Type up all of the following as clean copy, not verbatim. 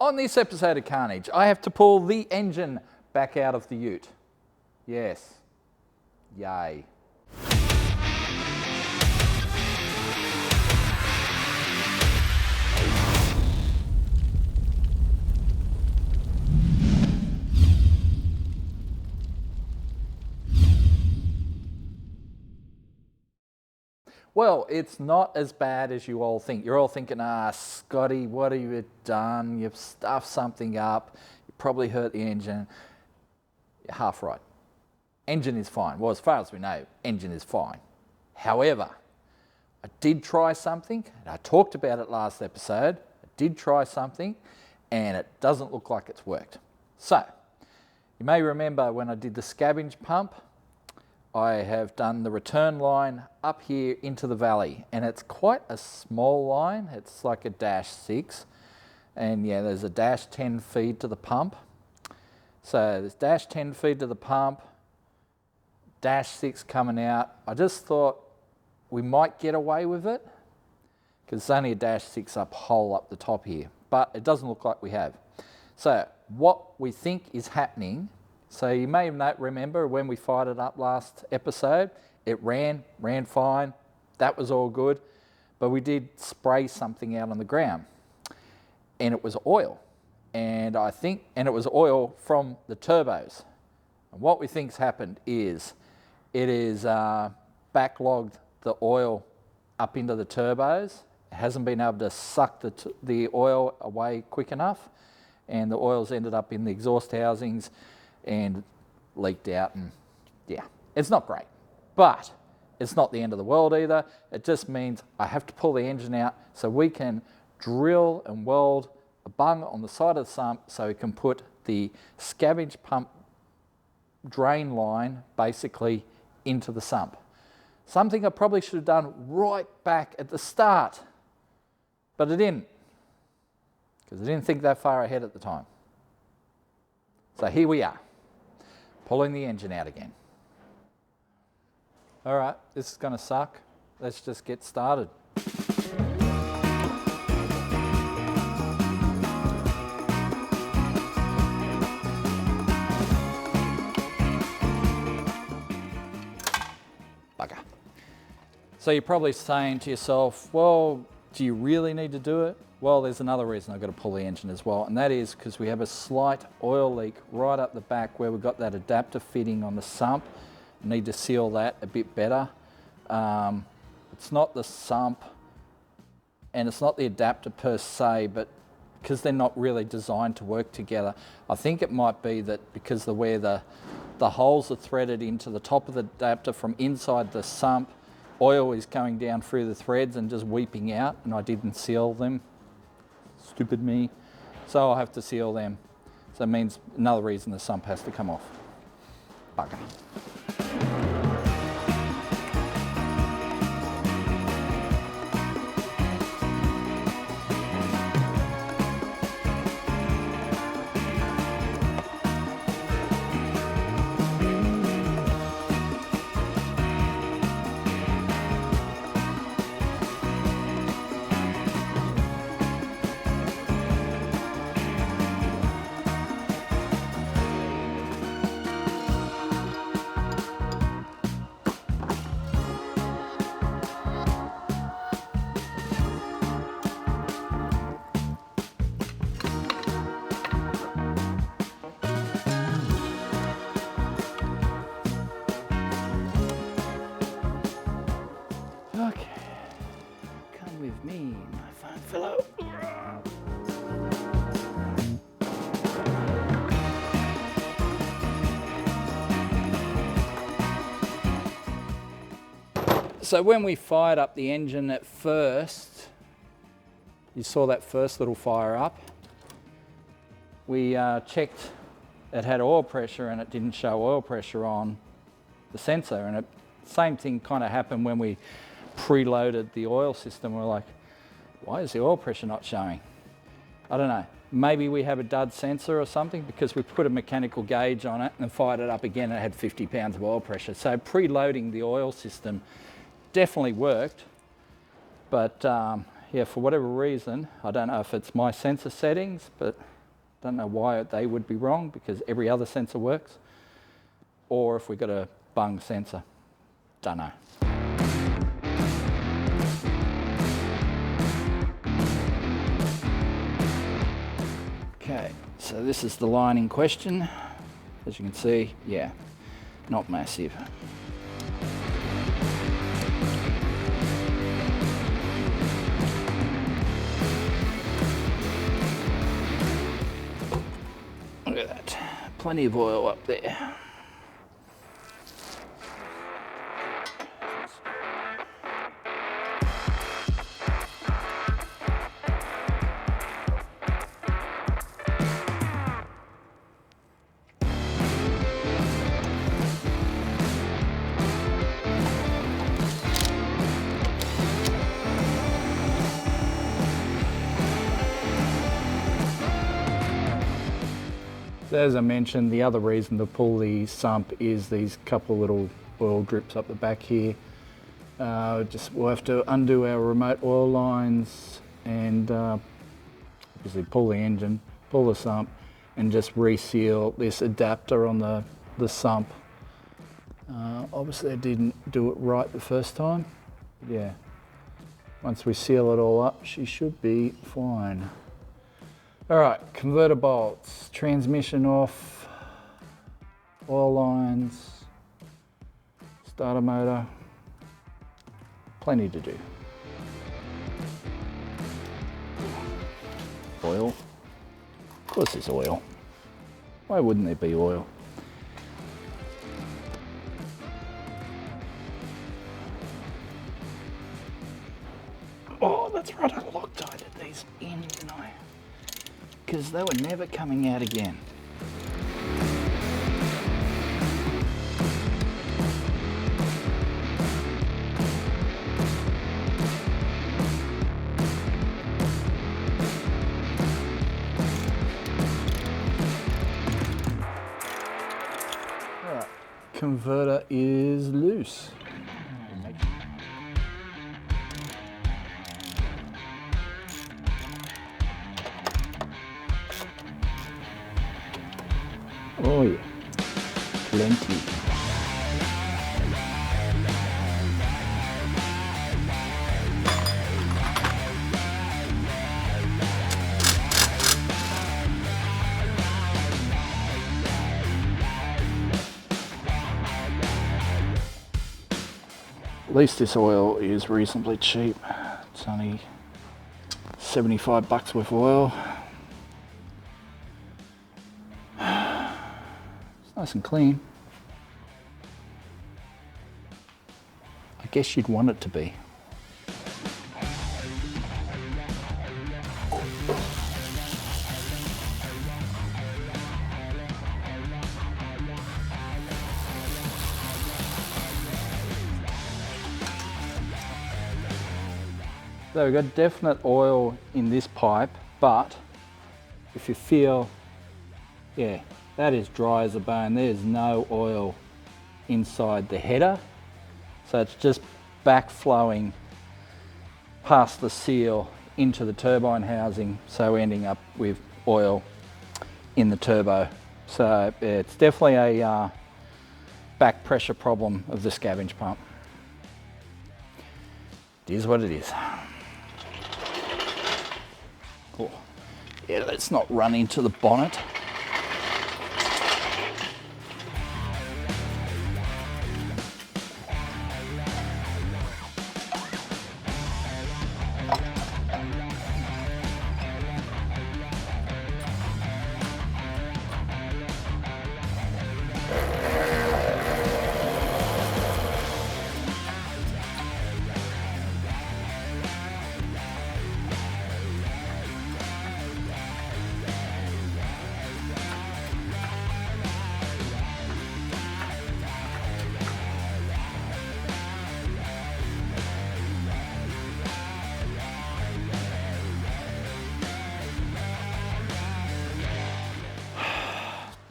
On this episode of Carnage, I have to pull the engine back out of the Ute. Yes. Yay. Well, it's not as bad as you all think. You're all thinking, Scotty, what have you done? You've stuffed something up. You probably hurt the engine. You're half right. Engine is fine. Well, as far as we know, engine is fine. However, I did try something, and I talked about it last episode. I did try something, and it doesn't look like it's worked. So, you may remember when I did the scavenge pump, I have done the return line up here into the valley, and it's quite a small line. It's like a -6, and yeah, there's a -10 feed to the pump. So there's -10 feed to the pump, -6 coming out. I just thought we might get away with it because it's only a -6 up hole up the top here, but it doesn't look like we have. So what we think is happening, so you may remember when we fired it up last episode, it ran fine, that was all good, but we did spray something out on the ground, and it was oil, and it was oil from the turbos. And what we think's happened is it is backlogged the oil up into the turbos. It hasn't been able to suck the oil away quick enough, and the oil's ended up in the exhaust housings and leaked out, and yeah, it's not great, but it's not the end of the world either. It just means I have to pull the engine out so we can drill and weld a bung on the side of the sump so we can put the scavenge pump drain line basically into the sump. Something I probably should have done right back at the start, but I didn't, because I didn't think that far ahead at the time. So here we are, pulling the engine out again. All right, this is going to suck. Let's just get started. Bugger. So you're probably saying to yourself, well, do you really need to do it? Well, there's another reason I've got to pull the engine as well, and that is because we have a slight oil leak right up the back where we've got that adapter fitting on the sump. We need to seal that a bit better. It's not the sump and it's not the adapter per se, but because they're not really designed to work together, I think it might be that because of where the holes are threaded into the top of the adapter from inside the sump, oil is going down through the threads and just weeping out, and I didn't seal them. Stupid me. So I'll have to seal them. So it means another reason the sump has to come off. Bugger. Okay, come with me, my fine fellow. So when we fired up the engine at first, you saw that first little fire up, we checked it had oil pressure and it didn't show oil pressure on the sensor, and same thing kind of happened when we preloaded the oil system. We're like, why is the oil pressure not showing? I don't know, maybe we have a dud sensor or something, because we put a mechanical gauge on it and fired it up again and it had 50 pounds of oil pressure. So preloading the oil system definitely worked, but yeah, for whatever reason, I don't know if it's my sensor settings, but Don't know why they would be wrong, because every other sensor works. Or if we got a bung sensor, don't know. Okay, so this is the line in question. As you can see, yeah, not massive. Look at that, plenty of oil up there. So as I mentioned, the other reason to pull the sump is these couple little oil drips up the back here. We'll have to undo our remote oil lines and obviously pull the engine, pull the sump, and just reseal this adapter on the sump. Obviously I didn't do it right the first time. Yeah, once we seal it all up, she should be fine. All right, converter bolts, transmission off, oil lines, starter motor, plenty to do. Oil, of course there's oil. Why wouldn't there be oil? Oh, that's right, I Loctited these in, didn't I? Because they were never coming out again. All right, converter is loose. Oh yeah, plenty. At least this oil is reasonably cheap. It's only 75 bucks worth of oil. Nice and clean. I guess you'd want it to be. So we've got definite oil in this pipe, but if you feel, yeah, that is dry as a bone. There's no oil inside the header. So it's just backflowing past the seal into the turbine housing. So we're ending up with oil in the turbo. So it's definitely a back pressure problem of the scavenge pump. It is what it is. Oh, yeah, let's not run into the bonnet.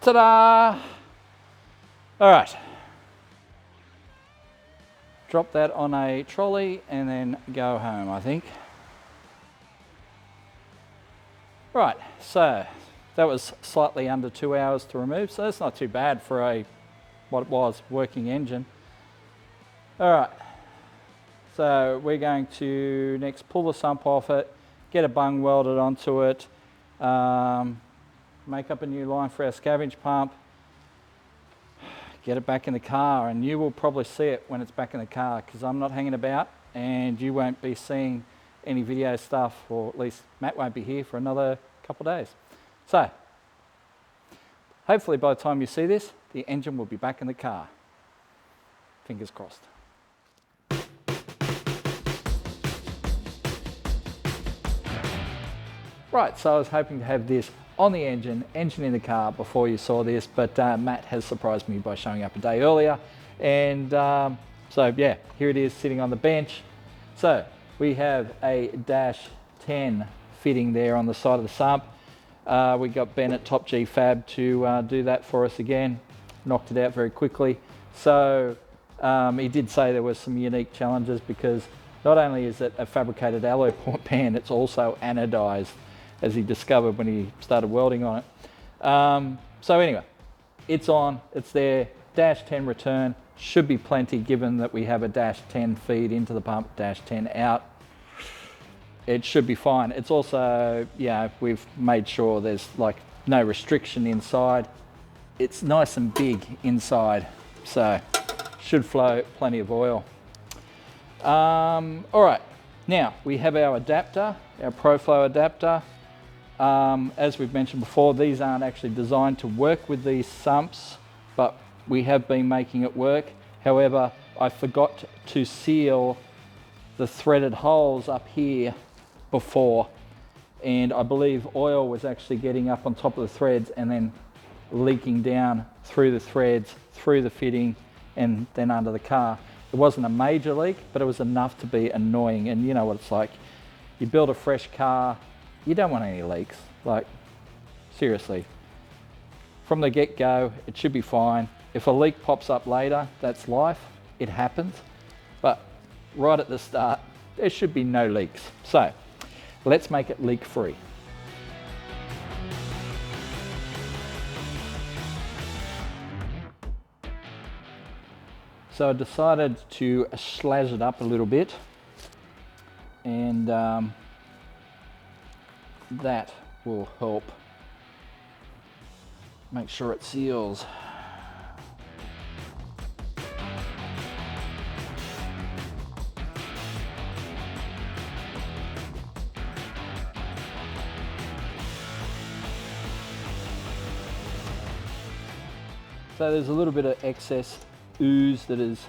Ta-da! All right. Drop that on a trolley and then go home, I think. Right, so That was slightly under 2 hours to remove, so that's not too bad for a what it was working engine. All right, so we're going to next pull the sump off it, get a bung welded onto it, make up a new line for our scavenge pump, get it back in the car, and you will probably see it when it's back in the car because I'm not hanging about and you won't be seeing any video stuff, or at least Matt won't be here for another couple of days. So, hopefully by the time you see this, the engine will be back in the car. Fingers crossed. Right, so I was hoping to have this on the engine in the car before you saw this, but Matt has surprised me by showing up a day earlier. And so yeah, here it is sitting on the bench. So we have a dash 10 fitting there on the side of the sump. We got Ben at Top G Fab to do that for us again. Knocked it out very quickly. So he did say there was some unique challenges because not only is it a fabricated alloy pan, it's also anodized, as he discovered when he started welding on it. So anyway, it's on, it's there, dash 10 return, should be plenty given that we have a dash 10 feed into the pump, dash 10 out. It should be fine. It's also, yeah, we've made sure there's like no restriction inside. It's nice and big inside, so should flow plenty of oil. All right, now we have our adapter, our ProFlow adapter. As we've mentioned before, these aren't actually designed to work with these sumps, but we have been making it work. However, I forgot to seal the threaded holes up here before, and I believe oil was actually getting up on top of the threads and then leaking down through the threads, through the fitting, and then under the car. It wasn't a major leak, but it was enough to be annoying. And you know what it's like. You build a fresh car, you don't want any leaks. Like, seriously. From the get-go, it should be fine. If a leak pops up later, that's life. It happens. But right at the start, there should be no leaks. So, let's make it leak-free. So I decided to slash it up a little bit, and that will help make sure it seals. So there's a little bit of excess ooze that is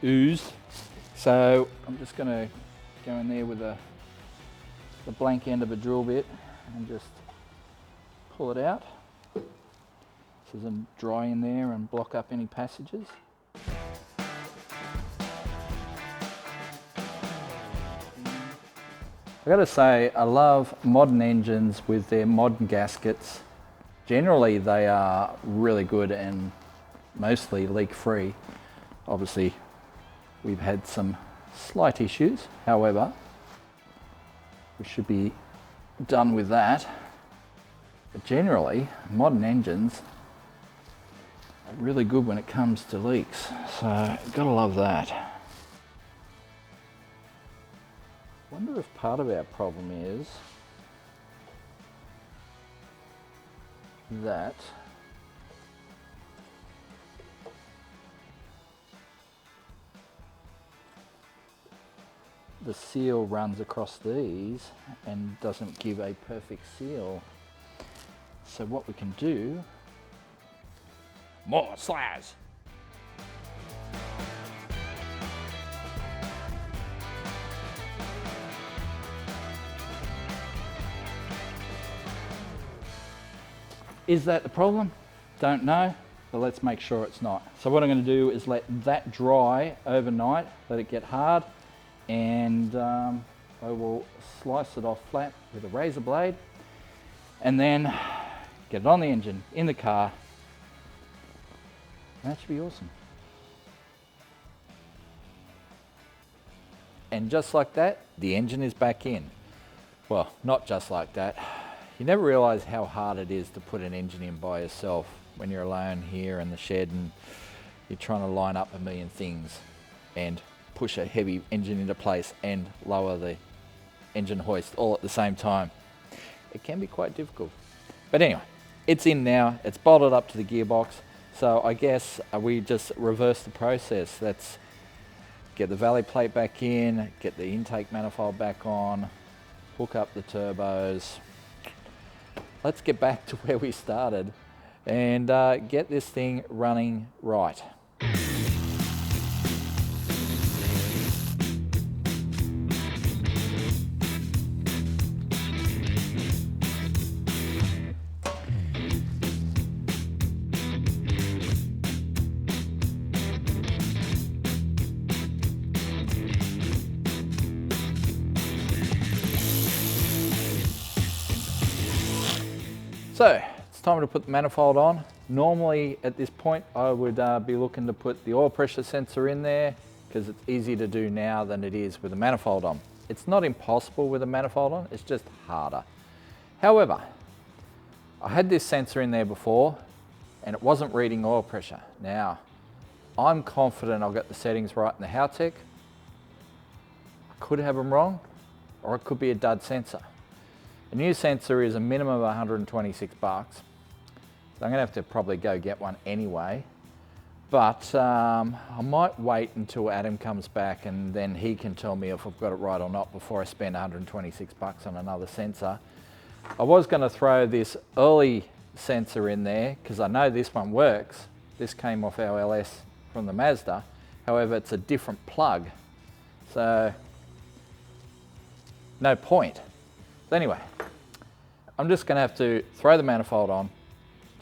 oozed. So I'm just going to go in there with the blank end of a drill bit and just pull it out. So it doesn't dry in there and block up any passages. I gotta say, I love modern engines with their modern gaskets. Generally they are really good and mostly leak-free. Obviously we've had some slight issues, however we should be done with that. But generally modern engines are really good when it comes to leaks, so gotta love that. Wonder if part of our problem is that the seal runs across these and doesn't give a perfect seal. So what we can do, more slash. Is that the problem? Don't know, but let's make sure it's not. So what I'm going to do is let that dry overnight, let it get hard, and I will slice it off flat with a razor blade and then get it on the engine, in the car. That should be awesome. And just like that, the engine is back in. Well, not just like that. You never realise how hard it is to put an engine in by yourself when you're alone here in the shed and you're trying to line up a million things and push a heavy engine into place and lower the engine hoist all at the same time. It can be quite difficult. But anyway, it's in now, it's bolted up to the gearbox, so I guess we just reverse the process. Let's get the valley plate back in, get the intake manifold back on, hook up the turbos. Let's get back to where we started and get this thing running right. So it's time to put the manifold on. Normally at this point I would be looking to put the oil pressure sensor in there because it's easier to do now than it is with a manifold on. It's not impossible with a manifold on, it's just harder. However, I had this sensor in there before and it wasn't reading oil pressure. Now, I'm confident I'll get the settings right in the Haltech. I could have them wrong, or it could be a dud sensor. A new sensor is a minimum of 126 bucks. So I'm gonna have to probably go get one anyway. But I might wait until Adam comes back and then he can tell me if I've got it right or not before I spend 126 bucks on another sensor. I was gonna throw this early sensor in there because I know this one works. This came off our LS from the Mazda. However, it's a different plug. So, no point. So anyway, I'm just going to have to throw the manifold on,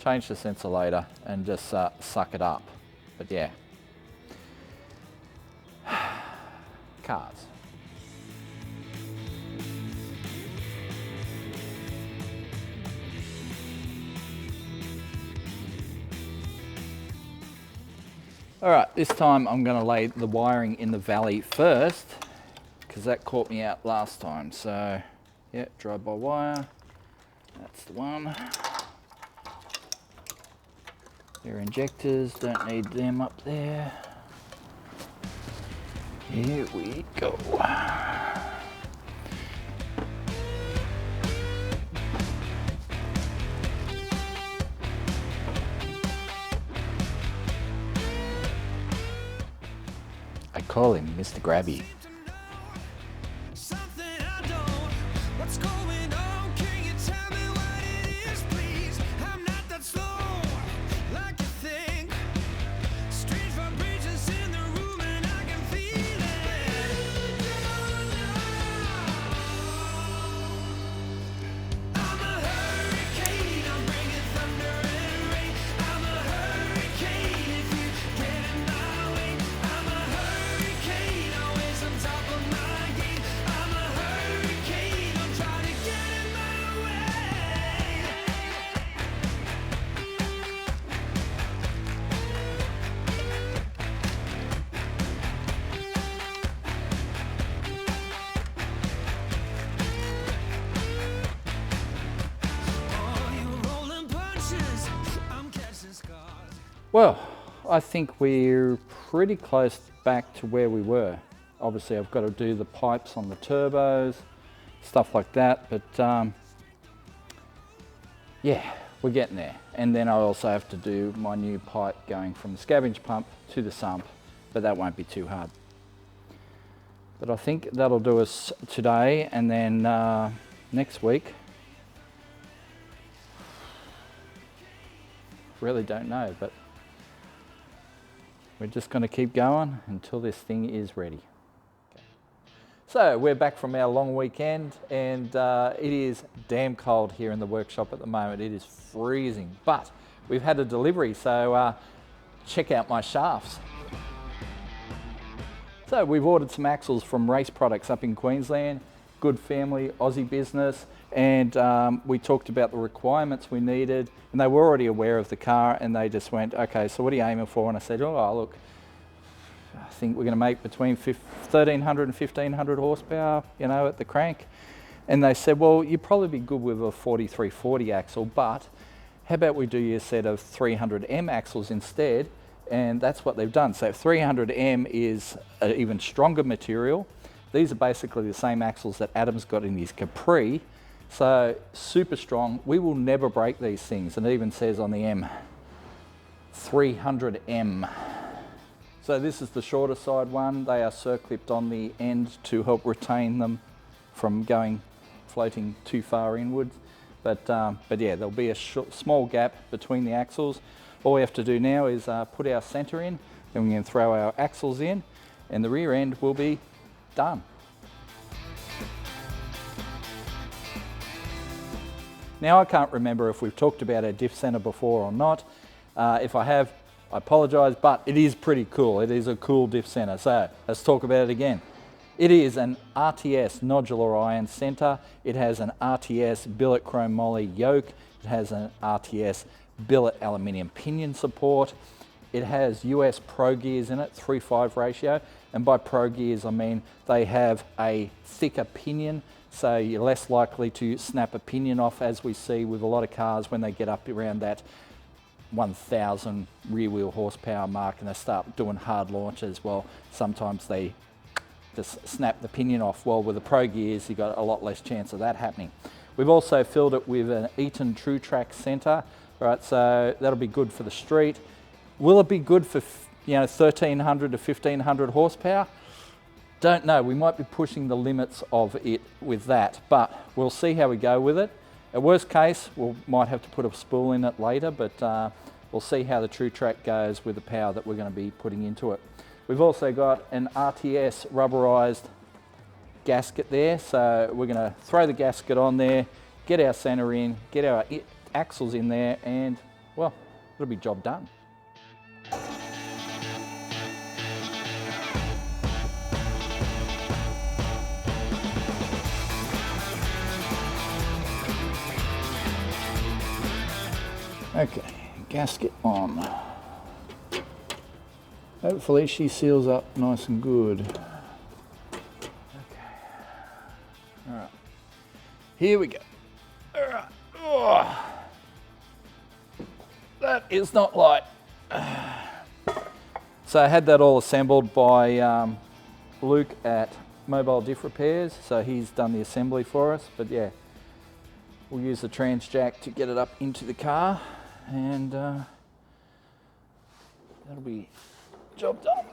change the sensor later, and just suck it up. But yeah, cars. All right, this time I'm going to lay the wiring in the valley first because that caught me out last time. So yeah, drive-by wire, that's the one. Their injectors, don't need them up there. Here we go. I call him Mr. Grabby. Well, I think we're pretty close back to where we were. Obviously, I've got to do the pipes on the turbos, stuff like that, but yeah, we're getting there. And then I also have to do my new pipe going from the scavenge pump to the sump, but that won't be too hard. But I think that'll do us today, and then next week, really don't know, but we're just going to keep going until this thing is ready. Okay. So we're back from our long weekend, and it is damn cold here in the workshop at the moment. It is freezing, but we've had a delivery, so check out my shafts. So we've ordered some axles from Race Products up in Queensland, good family, Aussie business, and we talked about the requirements we needed, and they were already aware of the car, and they just went, okay, so what are you aiming for? And I said, oh look, I think we're going to make between 1300 and 1500 horsepower, you know, at the crank. And they said, well, you'd probably be good with a 4340 axle, but how about we do you a set of 300M axles instead? And that's what they've done. So 300M is an even stronger material. These are basically the same axles that Adam's got in his Capri. So super strong. We will never break these things. And it even says on the M, 300M. So this is the shorter side one. They are circlipped on the end to help retain them from floating too far inwards. But yeah, there'll be a small gap between the axles. All we have to do now is put our center in, then we can throw our axles in, and the rear end will be done. Now I can't remember if we've talked about our diff center before or not. If I have, I apologize, but it is pretty cool. It is a cool diff center. So let's talk about it again. It is an RTS nodular iron center. It has an RTS billet chrome moly yoke. It has an RTS billet aluminium pinion support. It has US Pro gears in it, 3:5 ratio. And by Pro gears, I mean they have a thicker pinion, so you're less likely to snap a pinion off, as we see with a lot of cars when they get up around that 1,000 rear wheel horsepower mark and they start doing hard launches. Well, sometimes they just snap the pinion off. Well, with the Pro gears, you've got a lot less chance of that happening. We've also filled it with an Eaton Tru-Trac center. Right, so that'll be good for the street. Will it be good for 1,300 to 1,500 horsepower? Don't know. We might be pushing the limits of it with that, but we'll see how we go with it. At worst case, we might have to put a spool in it later, but we'll see how the Tru-Trac goes with the power that we're going to be putting into it. We've also got an RTS rubberized gasket there, so we're going to throw the gasket on there, get our center in, get our axles in there, and well, it'll be job done. Okay, gasket on. Hopefully she seals up nice and good. Okay, all right, here we go. All right. Oh. That is not light. So I had that all assembled by Luke at Mobile Diff Repairs, so he's done the assembly for us, but yeah, we'll use the trans jack to get it up into the car, and that'll be job done.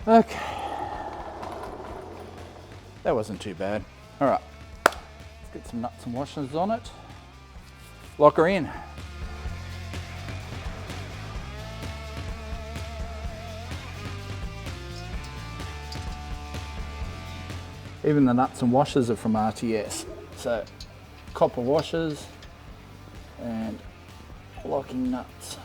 Okay, that wasn't too bad. All right, let's get some nuts and washers on it. Lock her in. Even the nuts and washers are from RTS. So, copper washers and locking nuts.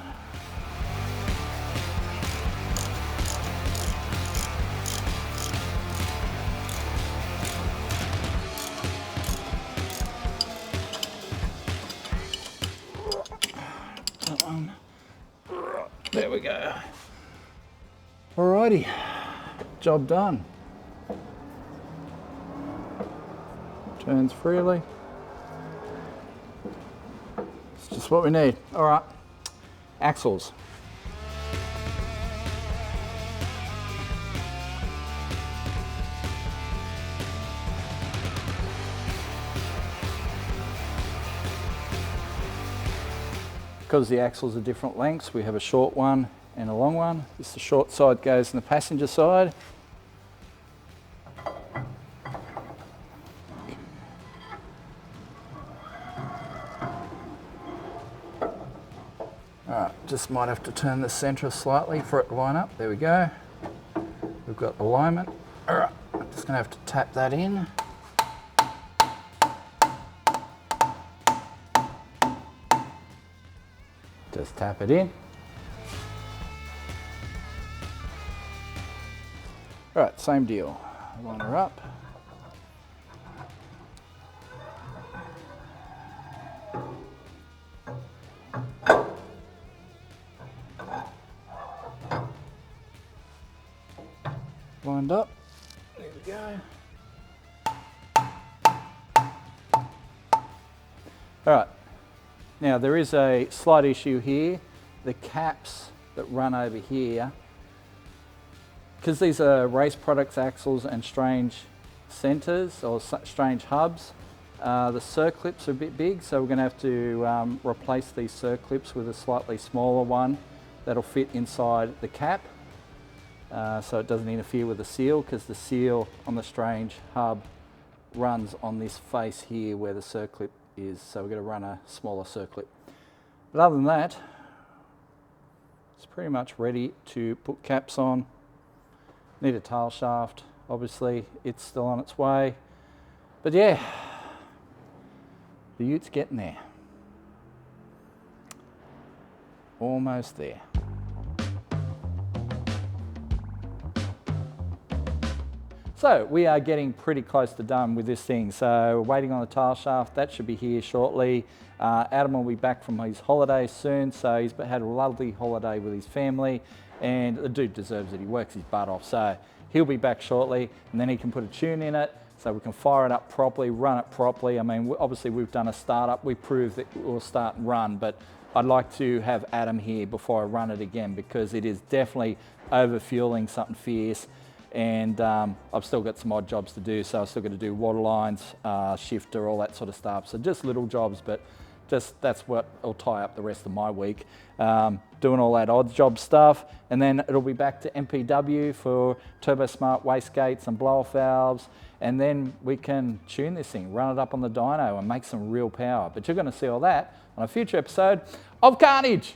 There we go. Alrighty, job done. Turns freely. It's just what we need. All right, axles. Because the axles are different lengths, we have a short one and a long one. This the short side goes in the passenger side. Alright, just might have to turn the centre slightly for it to line up. There we go. We've got alignment. Alright, I'm just going to have to tap that in. Just tap it in. All right, same deal. Line her up. Lined up. There we go. All right. Now there is a slight issue here. The caps that run over here, because these are race products axles and strange centers or strange hubs, the circlips are a bit big, so we're going to have to replace these circlips with a slightly smaller one that'll fit inside the cap, so it doesn't interfere with the seal, because the seal on the strange hub runs on this face here where the circlip is, so we're going to run a smaller circlip. But other than that, it's pretty much ready to put caps on. Need a tail shaft, obviously it's still on its way. But yeah, the Ute's getting there. Almost there. So we are getting pretty close to done with this thing. So we're waiting on the tail shaft, that should be here shortly. Adam will be back from his holidays soon, so he's had a lovely holiday with his family, and the dude deserves it, he works his butt off. So he'll be back shortly, and then he can put a tune in it, so we can fire it up properly, run it properly. I mean, obviously we've done a startup, we proved that it will start and run, but I'd like to have Adam here before I run it again, because it is definitely over-fueling something fierce. And I've still got some odd jobs to do, so I've still got to do water lines, shifter, all that sort of stuff. So just little jobs, but just that's what will tie up the rest of my week. Doing all that odd job stuff, and then it'll be back to MPW for Turbo Smart wastegates and blow-off valves, and then we can tune this thing, run it up on the dyno and make some real power. But you're going to see all that on a future episode of Carnage.